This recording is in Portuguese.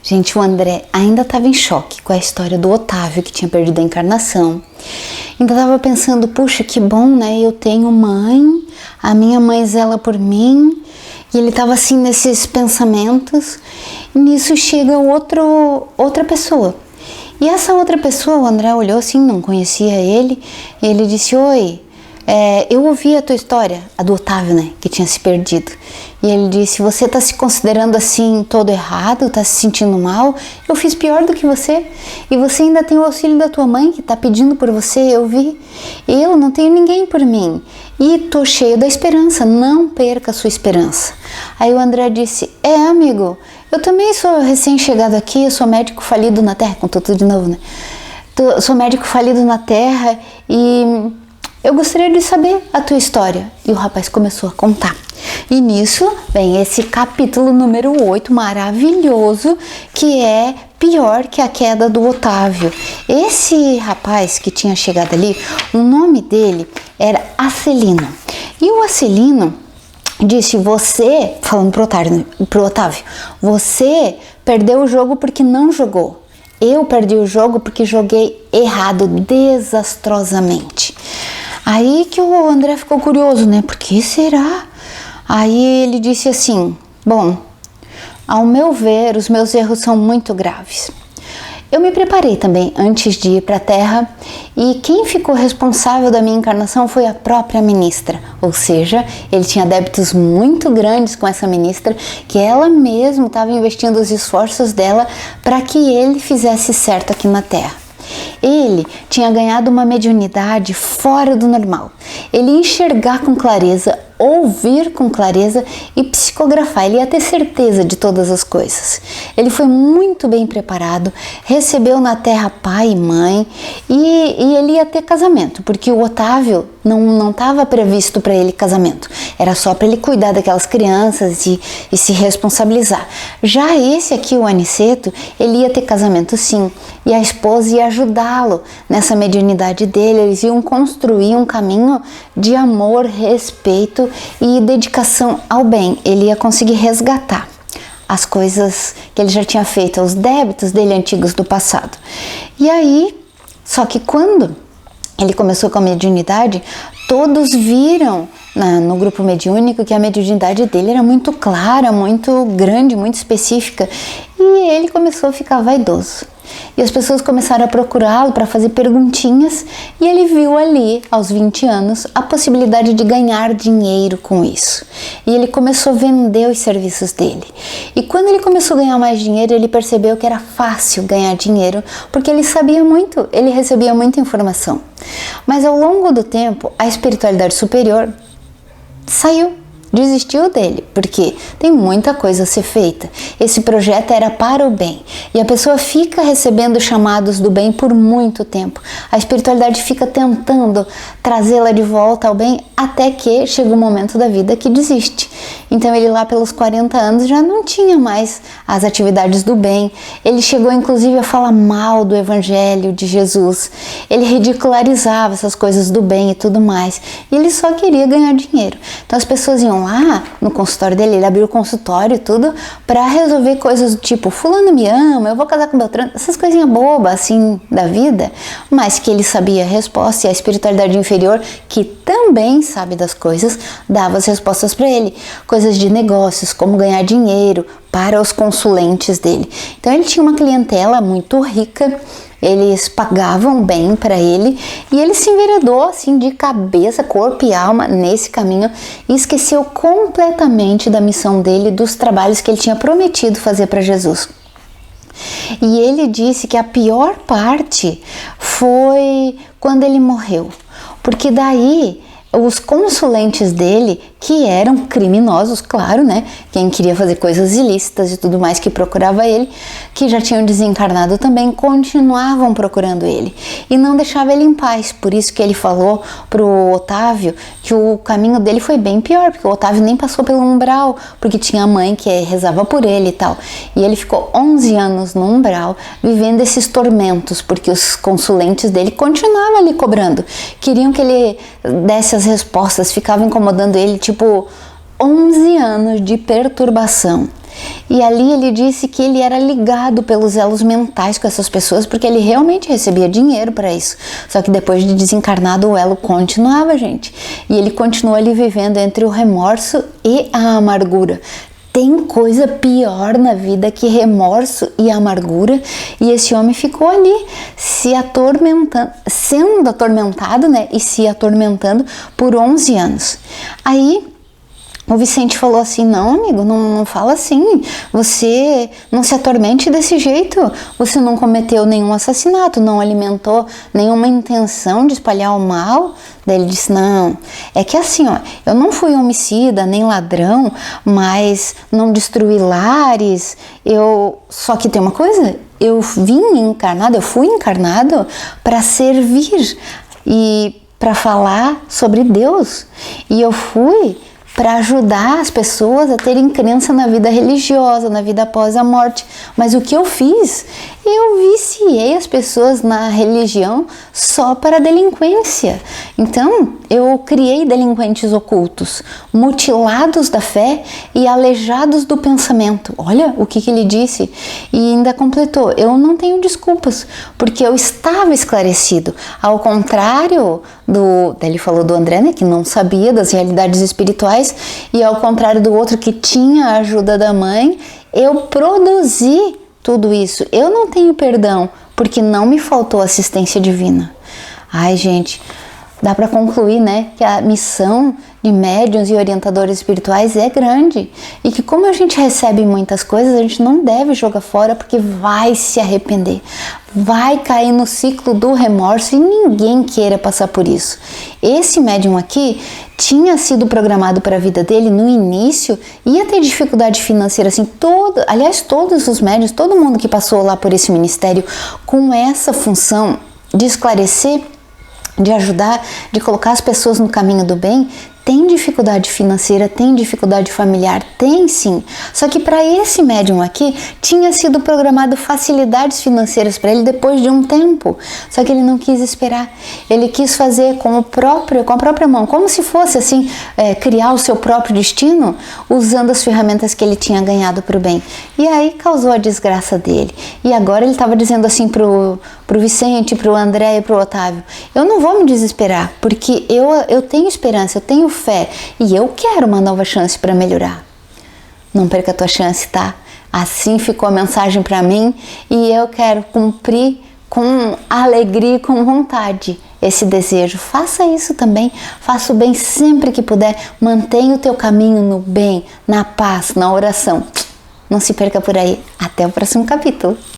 Gente, o André ainda estava em choque com a história do Otávio, que tinha perdido a encarnação. Ainda estava pensando, puxa, que bom, né? Eu tenho mãe, a minha mãe zela por mim. E ele estava assim nesses pensamentos. E nisso chega outra pessoa. E essa outra pessoa, o André olhou assim, não conhecia ele. E ele disse, oi, eu ouvi a tua história, a do Otávio, né? Que tinha se perdido. E ele disse, você está se considerando assim todo errado, está se sentindo mal? Eu fiz pior do que você. E você ainda tem o auxílio da tua mãe que está pedindo por você, eu vi. Eu não tenho ninguém por mim. E tô cheio da esperança, não perca a sua esperança. Aí o André disse, amigo, eu também sou recém-chegado aqui, eu sou médico falido na Terra, contou tudo de novo, né? Sou médico falido na Terra e eu gostaria de saber a tua história. E o rapaz começou a contar. E nisso vem esse capítulo número 8 maravilhoso, que é pior que a queda do Otávio. Esse rapaz que tinha chegado ali, o nome dele era Acelino. E o Acelino disse, você, falando pro Otávio, você perdeu o jogo porque não jogou. Eu perdi o jogo porque joguei errado, desastrosamente. Aí que o André ficou curioso, né? Por que será? Aí ele disse assim, bom, ao meu ver, os meus erros são muito graves. Eu me preparei também antes de ir para a Terra e quem ficou responsável da minha encarnação foi a própria ministra. Ou seja, ele tinha débitos muito grandes com essa ministra, que ela mesma estava investindo os esforços dela para que ele fizesse certo aqui na Terra. Ele tinha ganhado uma mediunidade fora do normal. Ele ia enxergar com clareza, ouvir com clareza e psicografar. Ele ia ter certeza de todas as coisas. Ele foi muito bem preparado, recebeu na Terra pai e mãe e ele ia ter casamento, porque o Otávio não estava previsto para ele casamento. Era só para ele cuidar daquelas crianças e se responsabilizar. Já esse aqui, o Aniceto, ele ia ter casamento sim, e a esposa ia ajudá-lo nessa mediunidade dele. Eles iam construir um caminho de amor, respeito e dedicação ao bem. Ele ia conseguir resgatar as coisas que ele já tinha feito, os débitos dele antigos do passado. E aí, só que quando ele começou com a mediunidade, todos viram no grupo mediúnico que a mediunidade dele era muito clara, muito grande, muito específica, e ele começou a ficar vaidoso. E as pessoas começaram a procurá-lo para fazer perguntinhas e ele viu ali, aos 20 anos, a possibilidade de ganhar dinheiro com isso. E ele começou a vender os serviços dele. E quando ele começou a ganhar mais dinheiro, ele percebeu que era fácil ganhar dinheiro, porque ele sabia muito, ele recebia muita informação. Mas ao longo do tempo, a espiritualidade superior desistiu dele, porque tem muita coisa a ser feita. Esse projeto era para o bem e a pessoa fica recebendo chamados do bem por muito tempo. A espiritualidade fica tentando trazê-la de volta ao bem até que chega um momento da vida que desiste. Então ele lá pelos 40 anos já não tinha mais as atividades do bem. Ele chegou inclusive a falar mal do evangelho de Jesus. Ele ridicularizava essas coisas do bem e tudo mais. E ele só queria ganhar dinheiro. Então as pessoas iam lá no consultório dele, ele abriu o consultório e tudo para resolver coisas do tipo, fulano me ama, eu vou casar com Beltrano, essas coisinhas bobas assim da vida, mas que ele sabia a resposta e a espiritualidade inferior, que também sabe das coisas, dava as respostas para ele, coisas de negócios, como ganhar dinheiro para os consulentes dele. Então ele tinha uma clientela muito rica, eles pagavam bem para ele e ele se enveredou assim de cabeça, corpo e alma nesse caminho e esqueceu completamente da missão dele, dos trabalhos que ele tinha prometido fazer para Jesus. E ele disse que a pior parte foi quando ele morreu, porque daí os consulentes dele, que eram criminosos, claro, né? Quem queria fazer coisas ilícitas e tudo mais que procurava ele, que já tinham desencarnado também, continuavam procurando ele e não deixava ele em paz. Por isso que ele falou pro Otávio que o caminho dele foi bem pior, porque o Otávio nem passou pelo umbral, porque tinha a mãe que rezava por ele e tal. E ele ficou 11 anos no umbral, vivendo esses tormentos, porque os consulentes dele continuavam ali cobrando. Queriam que ele desse as respostas, ficavam incomodando ele, tipo 11 anos de perturbação. E ali ele disse que ele era ligado pelos elos mentais com essas pessoas, porque ele realmente recebia dinheiro para isso. Só que depois de desencarnado o elo continuava, gente. E ele continuou ali vivendo entre o remorso e a amargura. Tem coisa pior na vida que remorso e amargura, e esse homem ficou ali se atormentando, sendo atormentado, né, e se atormentando por 11 anos. Aí o Vicente falou assim: não, amigo, não fala assim, você não se atormente desse jeito, você não cometeu nenhum assassinato, não alimentou nenhuma intenção de espalhar o mal. Daí ele disse: não, é que assim, ó, eu não fui homicida, nem ladrão, mas não destruí lares, só que tem uma coisa, eu fui encarnado para servir e para falar sobre Deus, e eu fui para ajudar as pessoas a terem crença na vida religiosa, na vida após a morte. Mas o que eu fiz? Eu viciei as pessoas na religião só para a delinquência. Então, eu criei delinquentes ocultos, mutilados da fé e aleijados do pensamento. Olha o que ele disse. E ainda completou: eu não tenho desculpas, porque eu estava esclarecido. Ao contrário daí ele falou do André, né, que não sabia das realidades espirituais, e ao contrário do outro que tinha a ajuda da mãe, eu produzi tudo isso. Eu não tenho perdão, porque não me faltou assistência divina. Ai, gente, dá para concluir, né, que a missão de médiuns e orientadores espirituais é grande, e que como a gente recebe muitas coisas, a gente não deve jogar fora, porque vai se arrepender, vai cair no ciclo do remorso, e ninguém queira passar por isso. Esse médium aqui tinha sido programado para a vida dele no início, ia ter dificuldade financeira, assim, todos os médiuns, todo mundo que passou lá por esse ministério com essa função de esclarecer, de ajudar, de colocar as pessoas no caminho do bem, tem dificuldade financeira, tem dificuldade familiar, tem sim. Só que para esse médium aqui, tinha sido programado facilidades financeiras para ele depois de um tempo. Só que ele não quis esperar. Ele quis fazer com a própria mão, como se fosse assim, criar o seu próprio destino, usando as ferramentas que ele tinha ganhado para o bem. E aí causou a desgraça dele. E agora ele estava dizendo assim pro Vicente, pro André e pro Otávio: eu não vou me desesperar, porque eu tenho esperança, eu tenho fé, e eu quero uma nova chance para melhorar. Não perca a tua chance, tá? Assim ficou a mensagem para mim, e eu quero cumprir com alegria e com vontade esse desejo. Faça isso também, faça o bem sempre que puder, mantenha o teu caminho no bem, na paz, na oração. Não se perca por aí. Até o próximo capítulo.